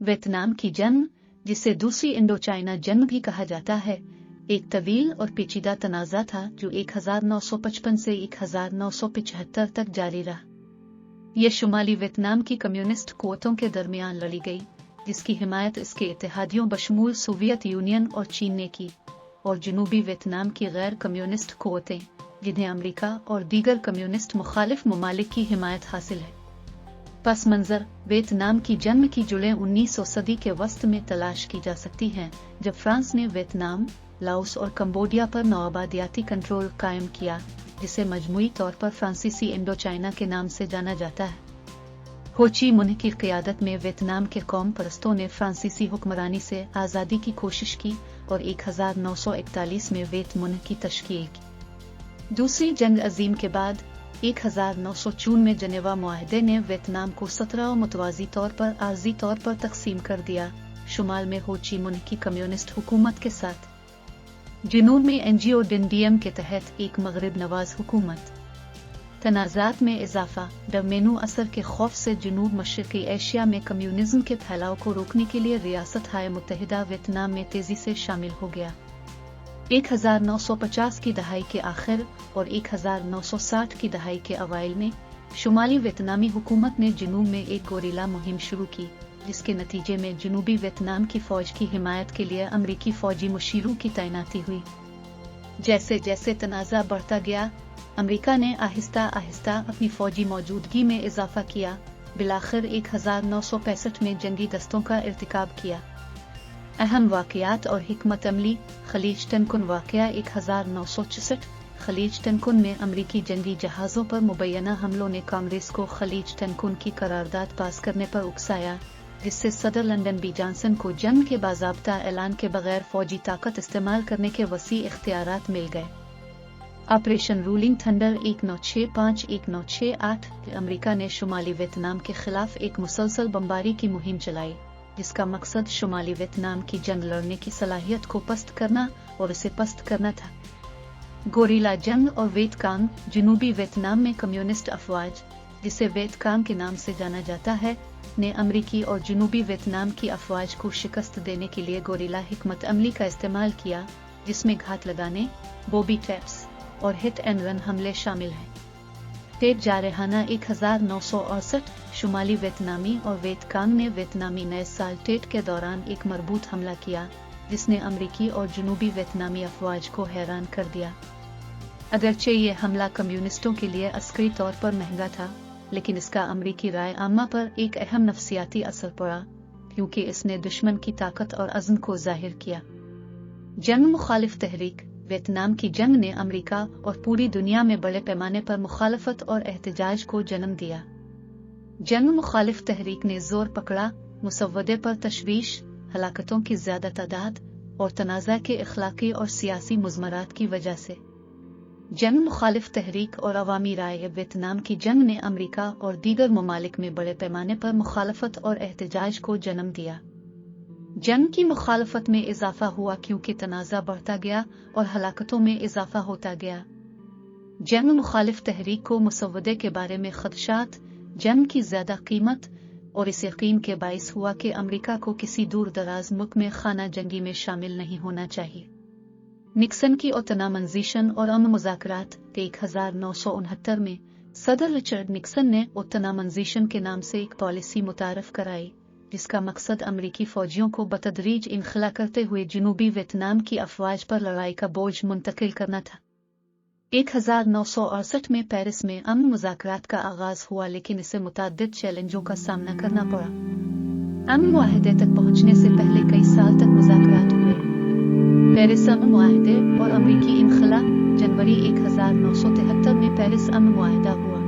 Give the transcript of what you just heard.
Vietnam की जंग, जिसे दूसरी इंडो चाइना जंग भी कहा जाता है, एक तवील और पेचीदा तनाज़ा था जो 1955 से 1975 तक जारी रहा। यह शुमाली वियतनाम की कम्युनिस्ट कुव्वतों के दरमियान लड़ी गई, जिसकी हिमायत इसके इत्तेहादियों बशमूल सोवियत यूनियन और चीन ने की, और जनूबी वियतनाम की गैर कम्युनिस्ट कुव्वतें, जिन्हें अमेरिका और दीगर कम्युनिस्ट मुखालिफ ममालिक की हिमायत हासिल है। पस मंजर वियतनाम की जन्म की जुड़ें 19वीं सदी के वस्त में तलाश की जा सकती हैं, जब फ्रांस ने वियतनाम, लाओस और कंबोडिया पर नौआबादियाती कंट्रोल कायम किया, जिसे मजमूई तौर पर फ्रांसीसी इंडो चाइना के नाम से जाना जाता है। हो ची मिन्ह की क़ियादत में वियतनाम के कौम परस्तों ने फ्रांसीसी हुक्मरानी से आज़ादी की कोशिश की और 1941 में वियत मिन्ह की तश्कील की। दूसरी जंग अजीम के बाद 1954 में जनेवा मुआहदे ने वियतनाम को 17 मुतवाज़ी तौर पर आर्जी तौर पर तकसीम कर दिया, शुमाल में हो ची मिन्ह की कम्युनिस्ट हुकूमत के साथ, जनूब में एनजीओ डिन डीएम के तहत एक मगरिब नवाज हुकूमत। तनाज़ात में इजाफा डरमेनू असर के खौफ से जनूब मशरक़ी एशिया में कम्युनिज्म के फैलाव को रोकने के लिए रियासत हाय मुत्तहिदा वियतनाम में तेजी से शामिल हो गया। 1950 की दहाई के आखिर और 1960 की दहाई के अवाइल में शुमाली वियतनामी हुकूमत ने जनूब में एक गोरिल्ला मुहिम शुरू की, जिसके नतीजे में जनूबी वियतनाम की फौज की हिमायत के लिए अमरीकी फौजी मुशीरों की तैनाती हुई। जैसे जैसे तनाज़ा बढ़ता गया, अमेरिका ने आहिस्ता आहिस्ता अपनी फौजी मौजूदगी में इजाफा किया, बिलाखिर 1965 में जंगी दस्तों का इर्तिकाब किया। अहम वाक़यात और हिकमत अमली खलीज टनकुन वाक़या 1964 खलीज टनकुन में अमरीकी जंगी जहाज़ों पर मुबैना हमलों ने कांग्रेस को खलीज टनकुन की करारदाद पास करने पर उकसाया, जिससे सदर लंदन बी जॉनसन को जंग के बाज़ाब्ता ऐलान के बगैर फौजी ताकत इस्तेमाल करने के वसी इख्तियारात मिल गए। ऑपरेशन रूलिंग थंडर 1965-1968 अमेरिका ने शुमाली वियतनाम के खिलाफ एक मुसलसल बमबारी की मुहिम चलाई, जिसका मकसद शुमाली वियतनाम की जंग लड़ने की सलाहियत को पस्त करना और इसे पस्त करना था। गोरिल्ला जंग और वियतकांग जनूबी वियतनाम में कम्युनिस्ट अफवाज, जिसे वियतकांग के नाम से जाना जाता है, ने अमरीकी और जनूबी वियतनाम की अफवाज को शिकस्त देने के लिए गोरिल्ला हिकमत अमली का इस्तेमाल किया, जिसमें घात लगाने, बॉबी ट्रैप्स और हिट एंड रन हमले शामिल हैं। टेप जारहाना 1968 शुमाली वियतनामी और वियतकांग ने वियतनामी नए साल टेट के दौरान एक मरबूत हमला किया, जिसने अमरीकी और जनूबी वियतनामी अफवाज को हैरान कर दिया। अगरचे ये हमला कम्युनिस्टों के लिए अस्करी तौर पर महंगा था, लेकिन इसका अमरीकी राय आमा पर एक अहम नफसियाती असर पड़ा, क्योंकि इसने दुश्मन की ताकत और अज़्म को जाहिर किया। जंग मुखालिफ तहरीक वियतनाम की जंग ने अमेरिका और पूरी दुनिया में बड़े पैमाने पर मुखालफत और एहतजाज को जन्म दिया। जंग मुखालिफ तहरीक ने जोर पकड़ा मुसव्वदे पर तशवीश, हलाकतों की ज़्यादा तादाद और तनाज़ा के इखलाकी और सियासी मुज़मरात की वजह से। जंग मुखालिफ तहरीक और अवामी राय वियतनाम की जंग ने अमेरिका और दीगर ममालिक में बड़े पैमाने पर मुखालफत और एहतजाज को जन्म दिया। जंग की मुखालफत में इजाफा हुआ क्योंकि तनाज़ा बढ़ता गया और हलाकतों में इजाफा होता गया। जंग मुखालिफ तहरीक को मुसव्वदे के बारे में खदशात, जंग की ज़्यादा कीमत और इस यकीन के बाइस हुआ कि अमेरिका को किसी दूर दराज मुल्क में खाना जंगी में शामिल नहीं होना चाहिए। निक्सन की ओतना मंजीशन और अमन मुज़ाकरात 1969 में सदर रिचर्ड निक्सन ने ओतना मंजीशन के नाम से एक पॉलिसी मुतारफ कराई, जिसका मकसद अमरीकी फौजियों को बतदरीज इनखला करते हुए जनूबी वियतनाम की अफवाज पर लड़ाई का बोझ मुंतकिल करना था। 1968 में पेरिस में अमन मुज़ाकरात का आगाज हुआ, लेकिन इसे मुतअद्दिद चैलेंजों का सामना करना पड़ा। अमन मुआहदे तक पहुंचने से पहले कई साल तक मुज़ाकरात हुए। पेरिस अमन मुआहदे और अमरीकी इनखला जनवरी 1973 में पेरिस अमन मुआहदा हुआ।